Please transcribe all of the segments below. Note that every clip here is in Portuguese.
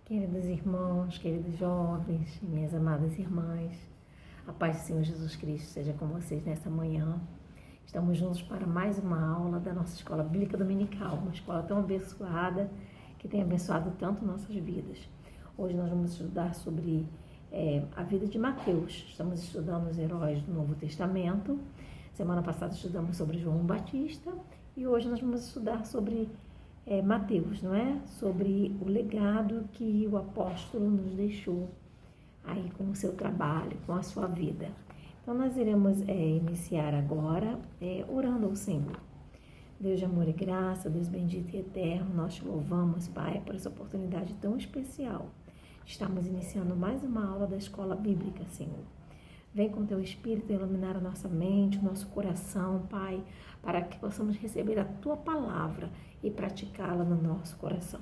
Queridos irmãos, queridos jovens, minhas amadas irmãs, a paz do Senhor Jesus Cristo seja com vocês nessa manhã. Estamos juntos para mais uma aula da nossa Escola Bíblica Dominical, uma escola tão abençoada que tem abençoado tanto nossas vidas. Hoje nós vamos estudar sobre a vida de Mateus. Estamos estudando os heróis do Novo Testamento. Semana passada estudamos sobre João Batista e hoje nós vamos estudar sobre Mateus, não é? Sobre o legado que o apóstolo nos deixou aí com o seu trabalho, com a sua vida. Então nós iremos iniciar agora orando ao Senhor. Deus de amor e graça, Deus bendito e eterno, nós te louvamos, Pai, por essa oportunidade tão especial. Estamos iniciando mais uma aula da Escola Bíblica, Senhor. Vem com teu Espírito iluminar a nossa mente, o nosso coração, Pai, para que possamos receber a tua palavra e praticá-la no nosso coração,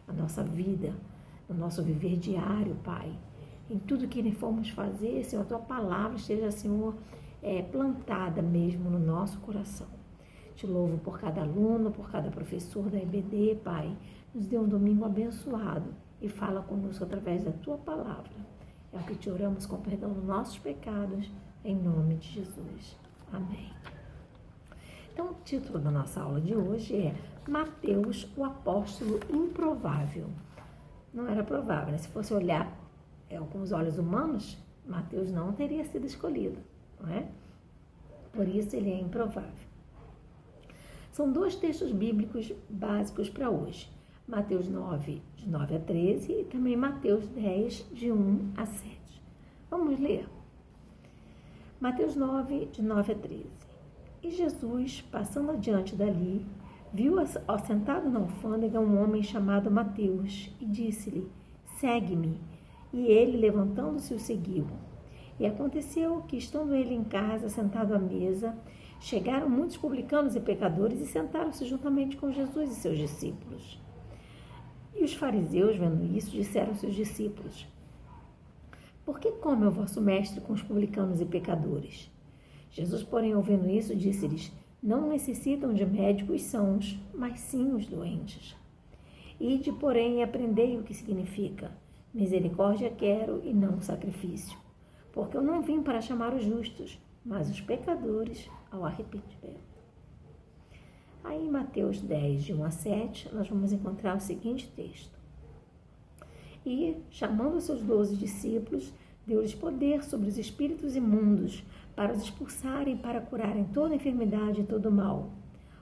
na nossa vida, no nosso viver diário, Pai. Em tudo que formos fazer, Senhor, a tua palavra esteja, Senhor, plantada mesmo no nosso coração. Te louvo por cada aluno, por cada professor da EBD, Pai. Nos dê um domingo abençoado e fala conosco através da tua palavra. É o que te oramos com perdão dos nossos pecados, em nome de Jesus. Amém. Então, o título da nossa aula de hoje é Mateus, o apóstolo improvável. Não era provável, né? Se fosse olhar com os olhos humanos, Mateus não teria sido escolhido, não é? Por isso ele é improvável. São dois textos bíblicos básicos para hoje. Mateus 9, de 9 a 13 e também Mateus 10, de 1 a 7. Vamos ler. Mateus 9, de 9 a 13. E Jesus, passando adiante dali, viu assentado na alfândega um homem chamado Mateus e disse-lhe, segue-me. E ele, levantando-se, o seguiu. E aconteceu que, estando ele em casa, sentado à mesa, chegaram muitos publicanos e pecadores e sentaram-se juntamente com Jesus e seus discípulos. E os fariseus, vendo isso, disseram aos seus discípulos, por que come o vosso mestre com os publicanos e pecadores? Jesus, porém, ouvindo isso, disse-lhes, não necessitam de médicos sãos, mas sim os doentes. Ide, porém, e aprendei o que significa. Misericórdia quero e não sacrifício, porque eu não vim para chamar os justos, mas os pecadores ao arrependimento. Aí em Mateus 10, de 1 a 7, nós vamos encontrar o seguinte texto. E, chamando os seus 12 discípulos, deu-lhes poder sobre os espíritos imundos, para os expulsarem e para curarem toda enfermidade e todo mal.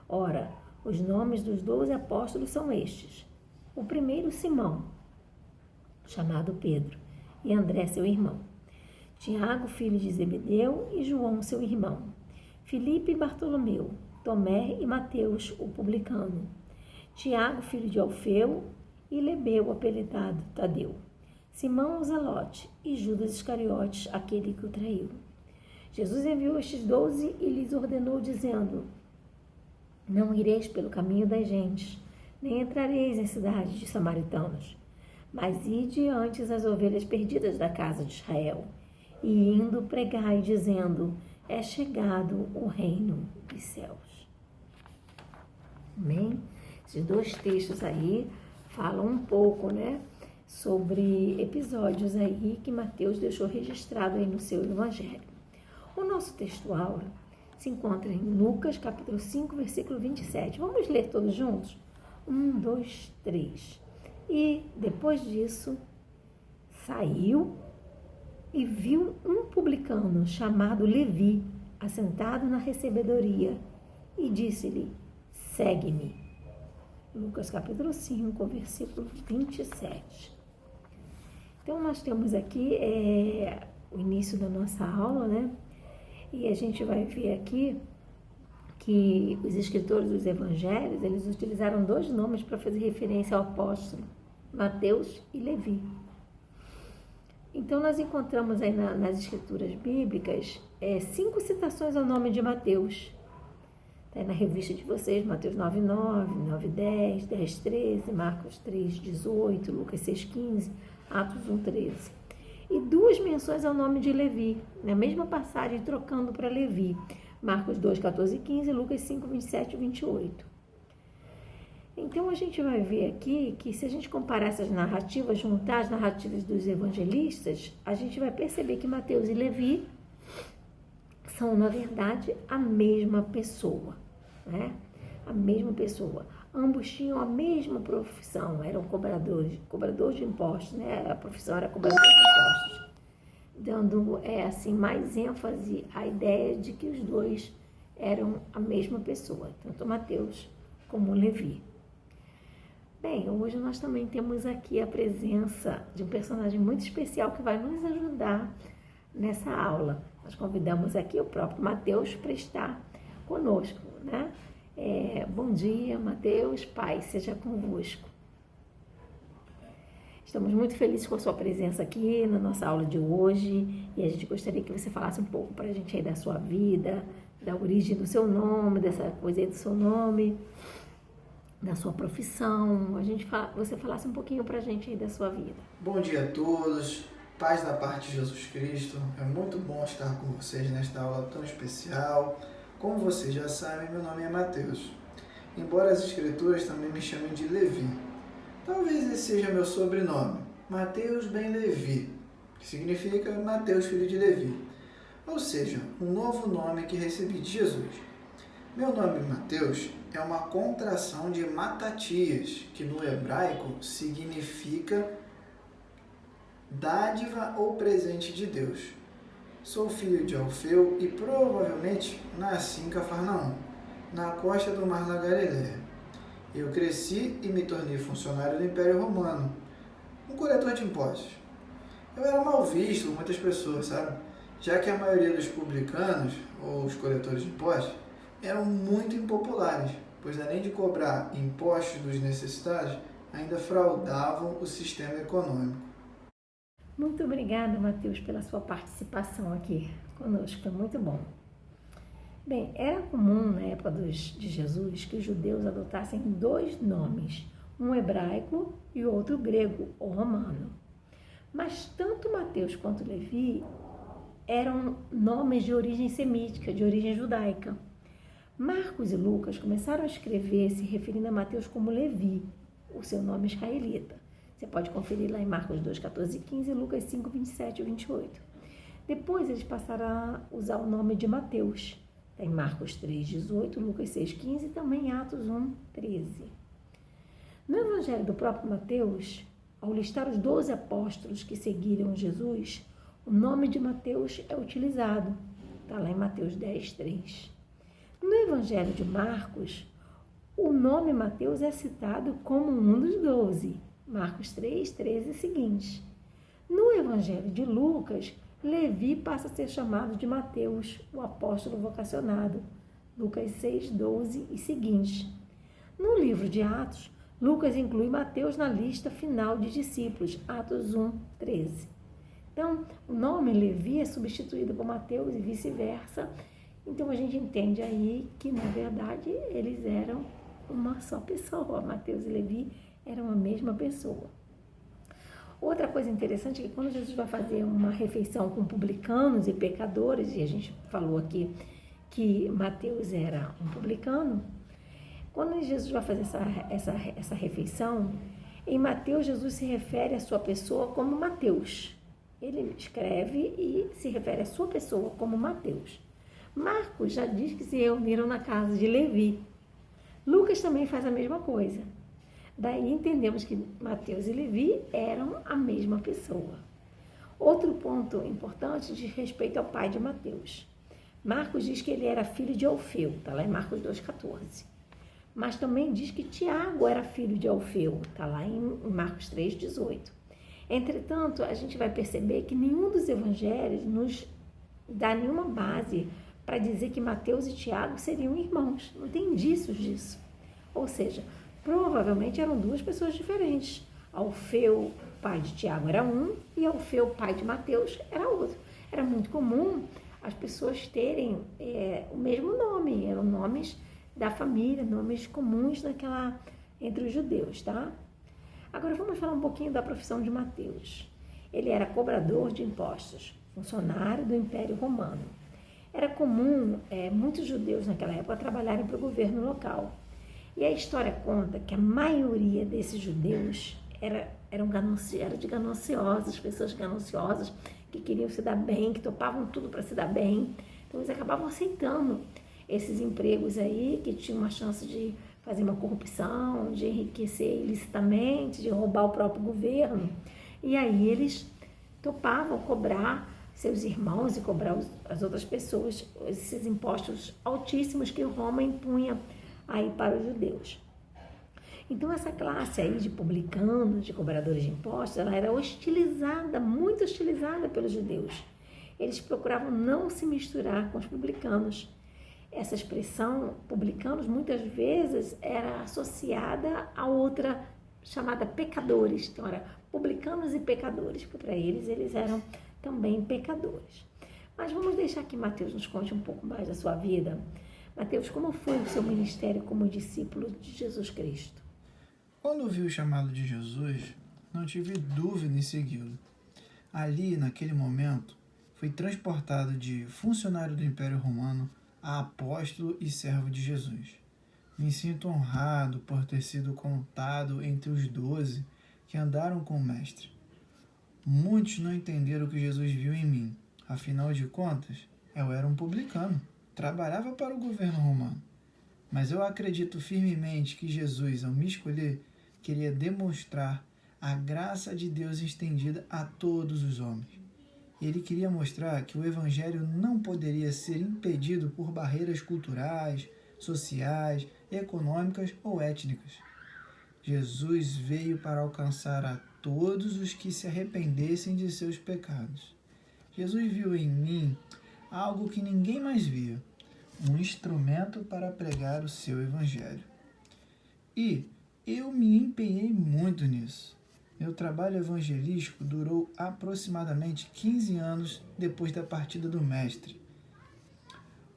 Ora, os nomes dos 12 apóstolos são estes. O primeiro, Simão, chamado Pedro, e André, seu irmão. Tiago, filho de Zebedeu, e João, seu irmão. Filipe e Bartolomeu, Tomé e Mateus, o publicano. Tiago, filho de Alfeu, e Lebeu, apelidado Tadeu. Simão, o Zelote, e Judas Iscariotes, aquele que o traiu. Jesus enviou estes 12 e lhes ordenou, dizendo, não ireis pelo caminho das gentes, nem entrareis em cidades de samaritanos, mas ide antes as ovelhas perdidas da casa de Israel, e indo pregai, dizendo, é chegado o reino dos céus. Amém? Esses dois textos aí falam um pouco, né, sobre episódios aí que Mateus deixou registrado aí no seu evangelho. O nosso textuário se encontra em Lucas, capítulo 5, versículo 27. Vamos ler todos juntos? 1, 2, 3. E, depois disso, saiu e viu um publicano chamado Levi, assentado na recebedoria, e disse-lhe, segue-me. Lucas, capítulo 5, versículo 27. Então, nós temos aqui o início da nossa aula, né? E a gente vai ver aqui que os escritores dos evangelhos, eles utilizaram dois nomes para fazer referência ao apóstolo, Mateus e Levi. Então, nós encontramos aí nas escrituras bíblicas 5 citações ao nome de Mateus. Está aí na revista de vocês, Mateus 9:9, 9:10, 10:13, Marcos 3:18, Lucas 6:15, Atos 1:13. E 2 menções ao nome de Levi, na mesma passagem, trocando para Levi, Marcos 2:14 e 15, Lucas 5:27 e 28. Então, a gente vai ver aqui que se a gente comparar essas narrativas, juntar as narrativas dos evangelistas, a gente vai perceber que Mateus e Levi são, na verdade, a mesma pessoa, né? A mesma pessoa. Ambos tinham a mesma profissão, eram cobradores de impostos, né? A profissão era cobrador de impostos, dando, assim, mais ênfase à ideia de que os dois eram a mesma pessoa, tanto Mateus como Levi. Bem, hoje nós também temos aqui a presença de um personagem muito especial que vai nos ajudar nessa aula. Nós convidamos aqui o próprio Mateus para estar conosco, né? Bom dia, Mateus, Pai, seja convosco. Estamos muito felizes com a sua presença aqui na nossa aula de hoje e a gente gostaria que você falasse um pouco para a gente aí da sua vida, da origem do seu nome, dessa coisa aí do seu nome, da sua profissão, você falasse um pouquinho para a gente aí da sua vida. Bom dia a todos, paz da parte de Jesus Cristo, é muito bom estar com vocês nesta aula tão especial. Como vocês já sabem, meu nome é Mateus, embora as escrituras também me chamem de Levi. Talvez esse seja meu sobrenome, Mateus ben Levi, que significa Mateus, filho de Levi, ou seja, um novo nome que recebi de Jesus. Meu nome Mateus é uma contração de Matatias, que no hebraico significa dádiva ou presente de Deus. Sou filho de Alfeu e provavelmente nasci em Cafarnaum, na costa do Mar da Galileia. Eu cresci e me tornei funcionário do Império Romano, um coletor de impostos. Eu era mal visto por muitas pessoas, sabe? Já que a maioria dos publicanos, ou os coletores de impostos, eram muito impopulares, pois além de cobrar impostos dos necessitados, ainda fraudavam o sistema econômico. Muito obrigada, Mateus, pela sua participação aqui conosco, foi muito bom. Bem, era comum na época de Jesus que os judeus adotassem dois nomes, um hebraico e o outro grego ou romano. Mas tanto Mateus quanto Levi eram nomes de origem semítica, de origem judaica. Marcos e Lucas começaram a escrever se referindo a Mateus como Levi, o seu nome israelita. Você pode conferir lá em Marcos 2, 14 e 15 e Lucas 5, 27 e 28. Depois eles passaram a usar o nome de Mateus. Tem Marcos 3, 18, Lucas 6, 15 e também Atos 1, 13. No Evangelho do próprio Mateus, ao listar os 12 apóstolos que seguiram Jesus, o nome de Mateus é utilizado. Está lá em Mateus 10, 3. No Evangelho de Marcos, o nome Mateus é citado como um dos 12. Marcos 3, 13 e seguintes. No Evangelho de Lucas, Levi passa a ser chamado de Mateus, o apóstolo vocacionado. Lucas 6, 12 e seguintes. No livro de Atos, Lucas inclui Mateus na lista final de discípulos, Atos 1, 13. Então, o nome Levi é substituído por Mateus e vice-versa. Então, a gente entende aí que, na verdade, eles eram uma só pessoa. Mateus e Levi eram a mesma pessoa. Outra coisa interessante é que quando Jesus vai fazer uma refeição com publicanos e pecadores, e a gente falou aqui que Mateus era um publicano, quando Jesus vai fazer essa refeição, em Mateus, Jesus se refere à sua pessoa como Mateus. Ele escreve e se refere à sua pessoa como Mateus. Marcos já diz que se reuniram na casa de Levi. Lucas também faz a mesma coisa. Daí entendemos que Mateus e Levi eram a mesma pessoa. Outro ponto importante diz respeito ao pai de Mateus. Marcos diz que ele era filho de Alfeu, está lá em Marcos 2,14. Mas também diz que Tiago era filho de Alfeu, está lá em Marcos 3,18. Entretanto, a gente vai perceber que nenhum dos evangelhos nos dá nenhuma base para dizer que Mateus e Tiago seriam irmãos. Não tem indícios disso. Ou seja, provavelmente eram duas pessoas diferentes. Alfeu, pai de Tiago, era um, e Alfeu, pai de Mateus, era outro. Era muito comum as pessoas terem o mesmo nome, eram nomes da família, nomes comuns entre os judeus, tá? Agora vamos falar um pouquinho da profissão de Mateus. Ele era cobrador de impostos, funcionário do Império Romano. Era comum muitos judeus naquela época trabalharem para o governo local. E a história conta que a maioria desses judeus era de gananciosos, pessoas gananciosas, que queriam se dar bem, que topavam tudo para se dar bem. Então eles acabavam aceitando esses empregos aí, que tinham uma chance de fazer uma corrupção, de enriquecer ilicitamente, de roubar o próprio governo. E aí eles topavam cobrar seus irmãos e cobrar as outras pessoas esses impostos altíssimos que Roma impunha aí para os judeus. Então essa classe aí de publicanos, de cobradores de impostos, ela era hostilizada, muito hostilizada pelos judeus. Eles procuravam não se misturar com os publicanos. Essa expressão, publicanos, muitas vezes era associada a outra chamada pecadores. Então era publicanos e pecadores, porque para eles eram também pecadores. Mas vamos deixar que Mateus nos conte um pouco mais da sua vida. Mateus, como foi o seu ministério como discípulo de Jesus Cristo? Quando vi o chamado de Jesus, não tive dúvida em segui-lo. Ali, naquele momento, fui transportado de funcionário do Império Romano a apóstolo e servo de Jesus. Me sinto honrado por ter sido contado entre os 12 que andaram com o Mestre. Muitos não entenderam o que Jesus viu em mim. Afinal de contas, eu era um publicano, trabalhava para o governo romano. Mas eu acredito firmemente que Jesus, ao me escolher, queria demonstrar a graça de Deus estendida a todos os homens. Ele queria mostrar que o Evangelho não poderia ser impedido por barreiras culturais, sociais, econômicas ou étnicas. Jesus veio para alcançar a todos os que se arrependessem de seus pecados. Jesus viu em mim algo que ninguém mais via, um instrumento para pregar o seu Evangelho. E eu me empenhei muito nisso. Meu trabalho evangelístico durou aproximadamente 15 anos depois da partida do Mestre,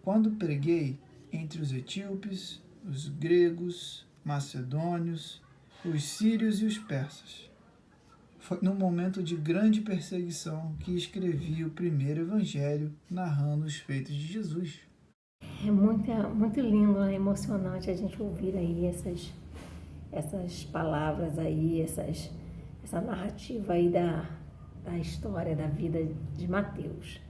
quando preguei entre os etíopes, os gregos, macedônios, os sírios e os persas. Foi num momento de grande perseguição que escrevi o primeiro evangelho narrando os feitos de Jesus. É muito lindo, né? Emocionante a gente ouvir aí essas palavras aí, essa narrativa aí da história da vida de Mateus.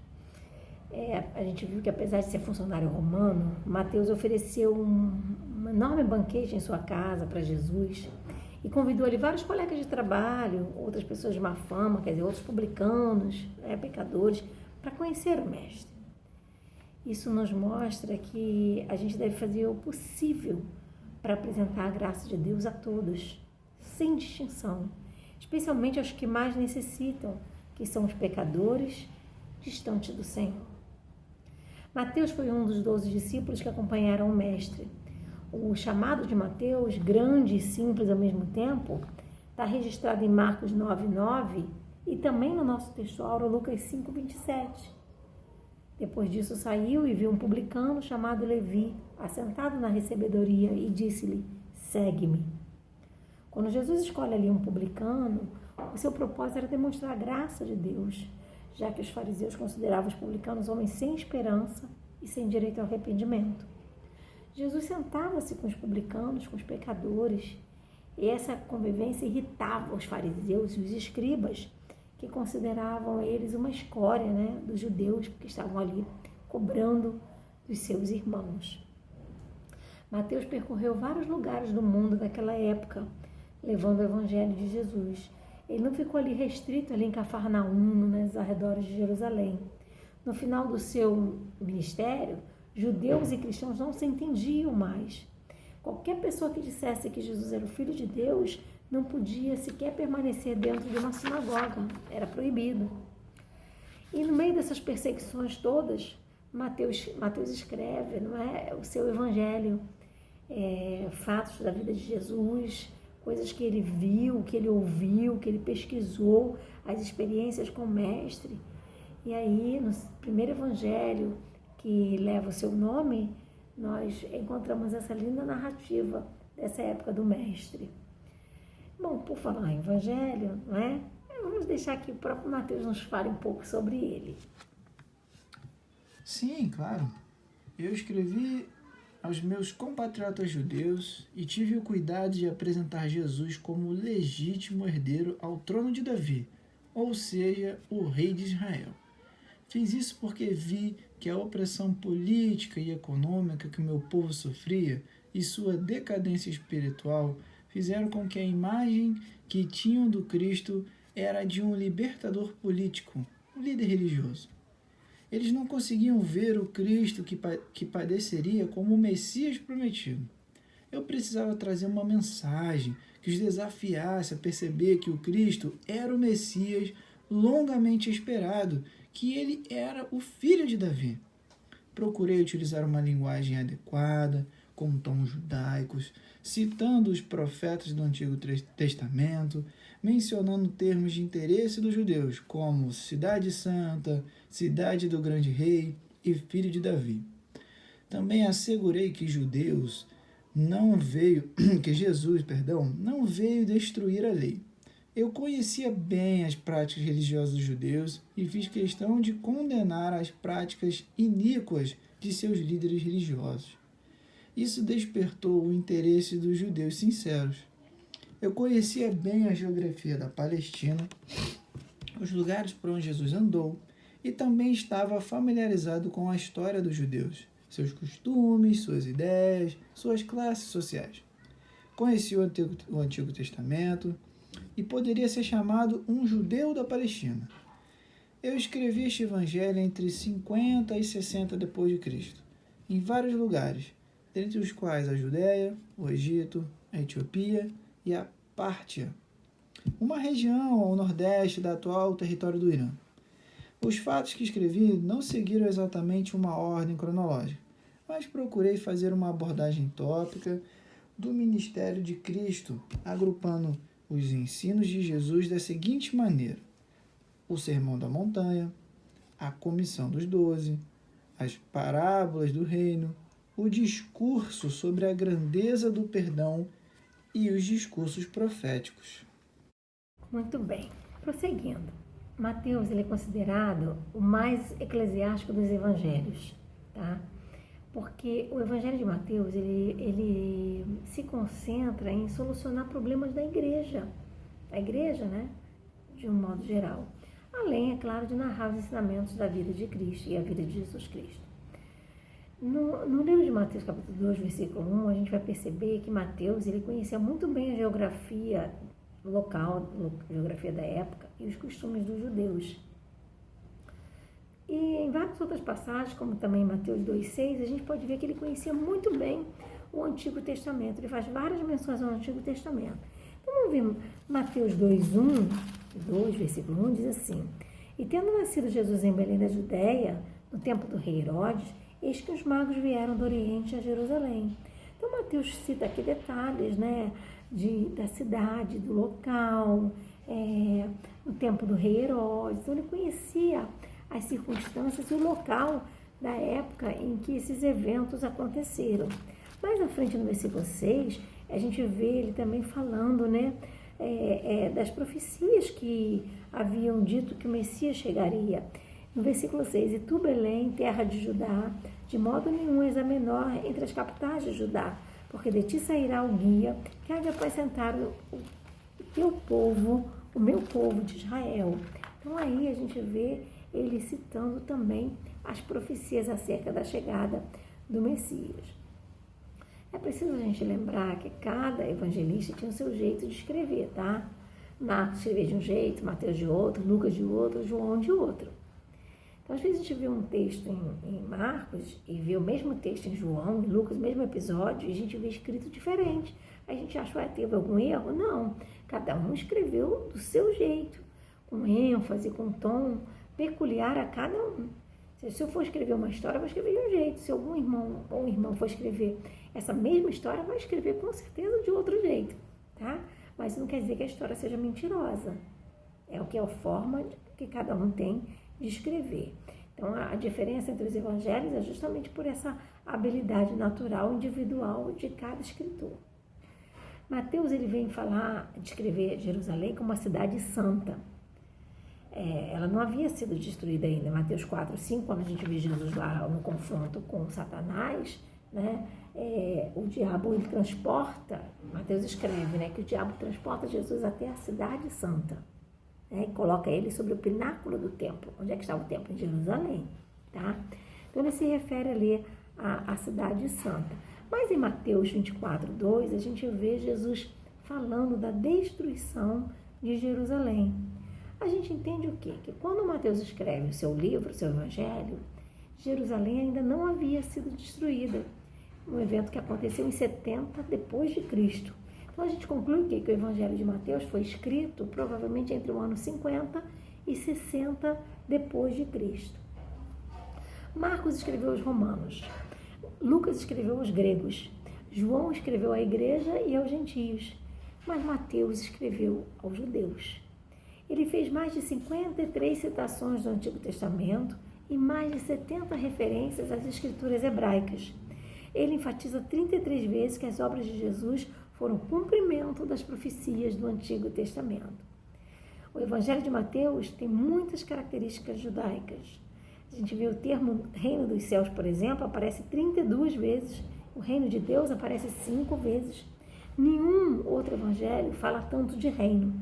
A gente viu que apesar de ser funcionário romano, Mateus ofereceu um enorme banquete em sua casa para Jesus e convidou ali vários colegas de trabalho, outras pessoas de má fama, quer dizer, outros publicanos, pecadores, para conhecer o Mestre. Isso nos mostra que a gente deve fazer o possível para apresentar a graça de Deus a todos, sem distinção, especialmente aos que mais necessitam, que são os pecadores distantes do Senhor. Mateus foi um dos 12 discípulos que acompanharam o Mestre. O chamado de Mateus, grande e simples ao mesmo tempo, está registrado em Marcos 9:9 e também no nosso texto áureo, Lucas 5:27. Depois disso saiu e viu um publicano chamado Levi, assentado na recebedoria, e disse-lhe: segue-me. Quando Jesus escolhe ali um publicano, o seu propósito era demonstrar a graça de Deus, já que os fariseus consideravam os publicanos homens sem esperança e sem direito ao arrependimento. Jesus sentava-se com os publicanos, com os pecadores, e essa convivência irritava os fariseus e os escribas, que consideravam eles uma escória, dos judeus, porque estavam ali cobrando dos seus irmãos. Mateus percorreu vários lugares do mundo daquela época, levando o evangelho de Jesus. Ele não ficou ali restrito ali em Cafarnaum, nos arredores de Jerusalém. No final do seu ministério, judeus e cristãos não se entendiam mais. Qualquer pessoa que dissesse que Jesus era o Filho de Deus não podia sequer permanecer dentro de uma sinagoga, era proibido. E no meio dessas perseguições todas, Mateus escreve, o seu evangelho, fatos da vida de Jesus, coisas que ele viu, que ele ouviu, que ele pesquisou, as experiências com o Mestre. E aí, no primeiro evangelho que leva o seu nome, nós encontramos essa linda narrativa dessa época do Mestre. Bom, por falar em evangelho, vamos deixar que o próprio Mateus nos fale um pouco sobre ele. Sim, claro. Eu escrevi aos meus compatriotas judeus e tive o cuidado de apresentar Jesus como legítimo herdeiro ao trono de Davi, ou seja, o rei de Israel. Fiz isso porque vi que a opressão política e econômica que o meu povo sofria e sua decadência espiritual fizeram com que a imagem que tinham do Cristo era de um libertador político, um líder religioso. Eles não conseguiam ver o Cristo que padeceria como o Messias prometido. Eu precisava trazer uma mensagem que os desafiasse a perceber que o Cristo era o Messias longamente esperado, que ele era o filho de Davi. Procurei utilizar uma linguagem adequada, com tons judaicos, citando os profetas do Antigo Testamento, mencionando termos de interesse dos judeus, como cidade santa, cidade do grande rei e filho de Davi. Também assegurei que Jesus não veio destruir a lei. Eu conhecia bem as práticas religiosas dos judeus e fiz questão de condenar as práticas iníquas de seus líderes religiosos. Isso despertou o interesse dos judeus sinceros. Eu conhecia bem a geografia da Palestina, os lugares por onde Jesus andou, e também estava familiarizado com a história dos judeus, seus costumes, suas ideias, suas classes sociais. Conheci o Antigo Testamento e poderia ser chamado um judeu da Palestina. Eu escrevi este evangelho entre 50 e 60 depois de Cristo, em vários lugares, dentre os quais a Judéia, o Egito, a Etiópia e a Pártia, uma região ao nordeste do atual território do Irã. Os fatos que escrevi não seguiram exatamente uma ordem cronológica, mas procurei fazer uma abordagem tópica do ministério de Cristo, agrupando os ensinos de Jesus da seguinte maneira: o Sermão da Montanha, a Comissão dos 12, as parábolas do reino, o discurso sobre a grandeza do perdão e os discursos proféticos. Muito bem, prosseguindo. Mateus ele é considerado o mais eclesiástico dos evangelhos, tá? Porque o evangelho de Mateus ele se concentra em solucionar problemas da igreja, né? De um modo geral. Além, é claro, de narrar os ensinamentos da vida de Cristo e a vida de Jesus Cristo. No livro de Mateus, capítulo 2, versículo 1, a gente vai perceber que Mateus ele conhecia muito bem a geografia local, geografia da época e os costumes dos judeus. E em várias outras passagens, como também em Mateus 2,6, a gente pode ver que ele conhecia muito bem o Antigo Testamento. Ele faz várias menções ao Antigo Testamento. Então vamos ver Mateus 2, versículo 1, diz assim: E tendo nascido Jesus em Belém da Judéia, no tempo do rei Herodes, eis que os magos vieram do Oriente a Jerusalém. Então Mateus cita aqui detalhes, né, da cidade, do local, no tempo do rei Herodes. Então ele conhecia as circunstâncias e o local da época em que esses eventos aconteceram. Mais à frente, no versículo 6, a gente vê ele também falando, né, das profecias que haviam dito que o Messias chegaria. No versículo 6, E tu, Belém, terra de Judá, de modo nenhum és a menor entre as capitais de Judá, porque de ti sairá o guia que há de apacentar o teu povo, o meu povo de Israel. Então aí a gente vê ele citando também as profecias acerca da chegada do Messias. É preciso a gente lembrar que cada evangelista tinha o seu jeito de escrever, tá? Marcos escrevia de um jeito, Mateus de outro, Lucas de outro, João de outro. Então, às vezes a gente vê um texto em Marcos e vê o mesmo texto em João, em Lucas, o mesmo episódio, e a gente vê escrito diferente. A gente acha que teve algum erro? Não. Cada um escreveu do seu jeito, com ênfase, com tom peculiar a cada um. Se eu for escrever uma história, eu vou escrever de um jeito. Se algum irmão ou irmã for escrever essa mesma história, vai escrever com certeza de outro jeito, tá? Mas isso não quer dizer que a história seja mentirosa. É o que é a forma que cada um tem de escrever. Então, a diferença entre os evangelhos é justamente por essa habilidade natural, individual de cada escritor. Mateus ele vem falar, descrever Jerusalém como uma cidade santa. Ela não havia sido destruída ainda. Mateus 4, 5, quando a gente vê Jesus lá no confronto com Satanás, né? O diabo, ele transporta, Mateus escreve, né, que o diabo transporta Jesus até a cidade santa, né, e coloca ele sobre o pináculo do templo. Onde é que estava o templo? Em Jerusalém, tá? Então ele se refere ali à cidade santa. Mas em Mateus 24:2, a gente vê Jesus falando da destruição de Jerusalém. A gente entende o quê? Que quando Mateus escreve o seu livro, o seu evangelho, Jerusalém ainda não havia sido destruída. Um evento que aconteceu em 70 depois de Cristo. Então a gente conclui que o evangelho de Mateus foi escrito provavelmente entre o ano 50 e 60 depois de Cristo. Marcos escreveu aos romanos, Lucas escreveu aos gregos, João escreveu à igreja e aos gentios, mas Mateus escreveu aos judeus. Ele fez mais de 53 citações do Antigo Testamento e mais de 70 referências às escrituras hebraicas. Ele enfatiza 33 vezes que as obras de Jesus foram cumprimento das profecias do Antigo Testamento. O Evangelho de Mateus tem muitas características judaicas. A gente vê o termo reino dos céus, por exemplo, aparece 32 vezes. O reino de Deus aparece 5 vezes. Nenhum outro evangelho fala tanto de reino.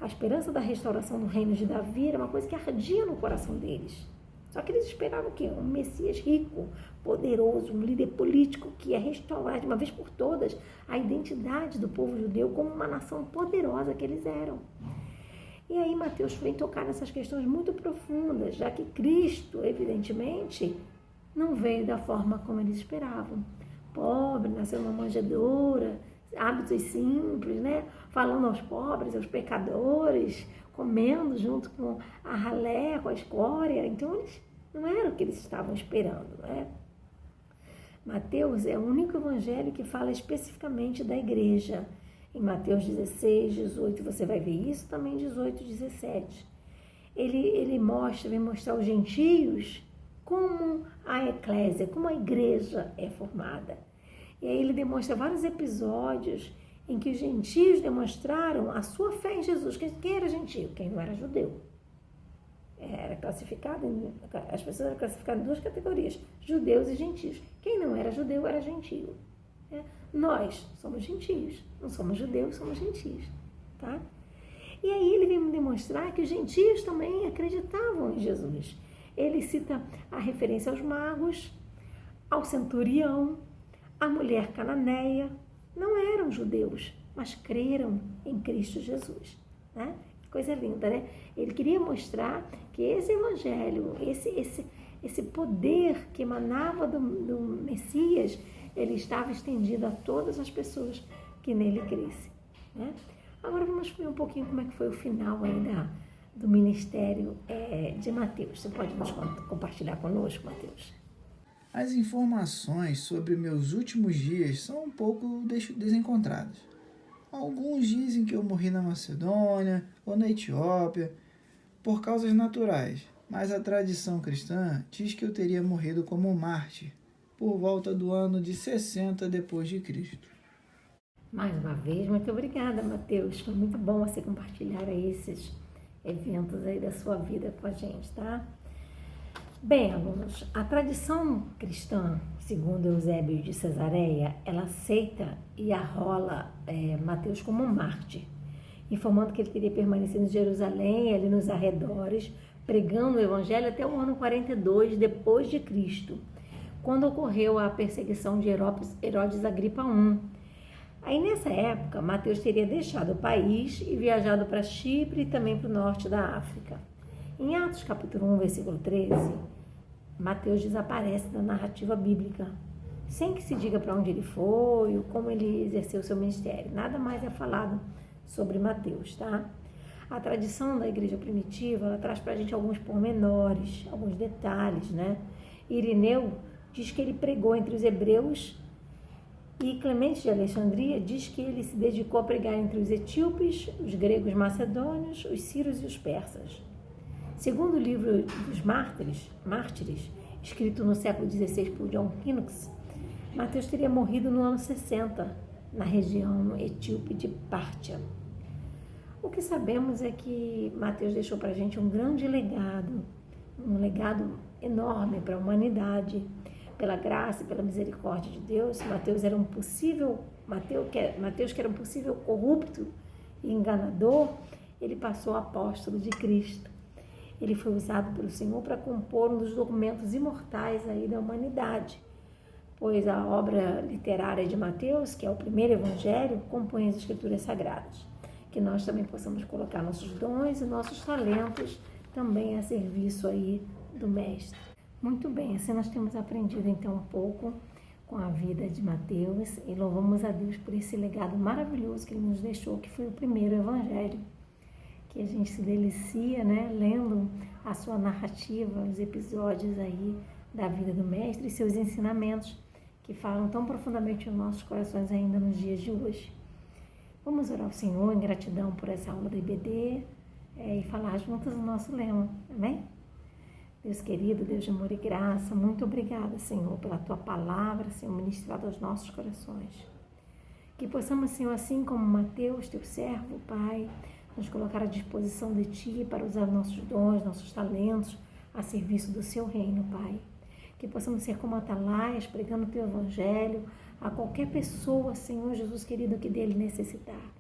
A esperança da restauração do reino de Davi era uma coisa que ardia no coração deles. Só que eles esperavam o quê? Um Messias rico, poderoso, um líder político que ia restaurar de uma vez por todas a identidade do povo judeu como uma nação poderosa que eles eram. E aí Mateus vem tocar nessas questões muito profundas, já que Cristo, evidentemente, não veio da forma como eles esperavam. Pobre, nasceu numa manjedoura, hábitos simples, né? Falando aos pobres, aos pecadores, comendo junto com a ralé, com a escória. Então, eles não era o que eles estavam esperando, né? Mateus é o único evangelho que fala especificamente da igreja. Em Mateus 16, 18, você vai ver isso, também 18, 17. Ele vem mostrar aos gentios como a eclésia, como a igreja é formada. E aí ele demonstra vários episódios em que os gentios demonstraram a sua fé em Jesus. Quem era gentio? Quem não era judeu. As pessoas eram classificadas em 2 categorias, judeus e gentios. Quem não era judeu era gentio. Nós somos gentios, não somos judeus, somos gentios. Tá? E aí ele vem me demonstrar que os gentios também acreditavam em Jesus. Ele cita a referência aos magos, ao centurião, à mulher cananeia. Não eram judeus, mas creram em Cristo Jesus. Né? Coisa linda, né? Ele queria mostrar que esse evangelho, esse poder que emanava do Messias, ele estava estendido a todas as pessoas que nele crescem. Né? Agora vamos ver um pouquinho como é que foi o final aí do ministério de Mateus. Você pode nos compartilhar conosco, Mateus? As informações sobre meus últimos dias são um pouco desencontradas. Alguns dizem que eu morri na Macedônia ou na Etiópia por causas naturais, mas a tradição cristã diz que eu teria morrido como mártir por volta do ano de 60 depois de Cristo. Mais uma vez, muito obrigada, Mateus. Foi muito bom você compartilhar aí esses eventos aí da sua vida com a gente, tá? Bem, alunos, a tradição cristã, segundo Eusébio de Cesareia, ela aceita e arrola Mateus como um mártir, informando que ele teria permanecido em Jerusalém, ali nos arredores, pregando o evangelho até o ano 42 depois de Cristo, quando ocorreu a perseguição de Herodes Agripa I. Aí nessa época, Mateus teria deixado o país e viajado para Chipre e também para o norte da África. Em Atos capítulo 1, versículo 13, Mateus desaparece da narrativa bíblica, sem que se diga para onde ele foi ou como ele exerceu o seu ministério. Nada mais é falado sobre Mateus, tá? A tradição da igreja primitiva, ela traz para a gente alguns pormenores, alguns detalhes, né? Irineu diz que ele pregou entre os hebreus e Clemente de Alexandria diz que ele se dedicou a pregar entre os etíopes, os gregos macedônios, os sírios e os persas. Segundo o livro dos Mártires, escrito no século XVI por John Knox, Mateus teria morrido no ano 60, na região etíope de Pártia. O que sabemos é que Mateus deixou para a gente um grande legado, um legado enorme para a humanidade, pela graça e pela misericórdia de Deus, Mateus que era um possível corrupto e enganador, ele passou apóstolo de Cristo. Ele foi usado pelo Senhor para compor um dos documentos imortais aí da humanidade, pois a obra literária de Mateus, que é o primeiro evangelho, compõe as escrituras sagradas. Que nós também possamos colocar nossos dons e nossos talentos também a serviço aí do Mestre. Muito bem, assim nós temos aprendido então um pouco com a vida de Mateus e louvamos a Deus por esse legado maravilhoso que ele nos deixou, que foi o primeiro evangelho, que a gente se delicia, né, lendo a sua narrativa, os episódios aí da vida do Mestre e seus ensinamentos que falam tão profundamente aos nossos corações ainda nos dias de hoje. Vamos orar ao Senhor em gratidão por essa aula da IBD e falar juntas o nosso lema, amém? Deus querido, Deus de amor e graça, muito obrigada, Senhor, pela Tua palavra, Senhor, ministrada aos nossos corações. Que possamos, Senhor, assim como Mateus, Teu servo, Pai, nos colocar à disposição de Ti para usar nossos dons, nossos talentos a serviço do Seu reino, Pai. Que possamos ser como atalaias, pregando o Teu Evangelho a qualquer pessoa, Senhor Jesus querido, que dele necessitar.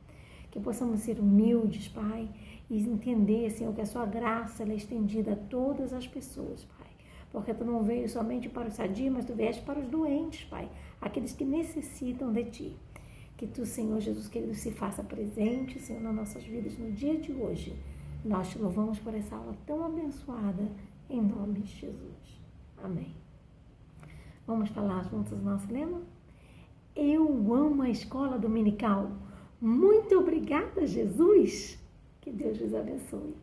Que possamos ser humildes, Pai, e entender, Senhor, que a Sua graça ela é estendida a todas as pessoas, Pai. Porque Tu não veio somente para os sadios, mas Tu vieste para os doentes, Pai, aqueles que necessitam de Ti. Que Tu, Senhor Jesus querido, se faça presente, Senhor, nas nossas vidas no dia de hoje. Nós Te louvamos por essa aula tão abençoada, em nome de Jesus. Amém. Vamos falar juntos o nosso lema? Eu amo a escola dominical. Muito obrigada, Jesus. Que Deus vos abençoe.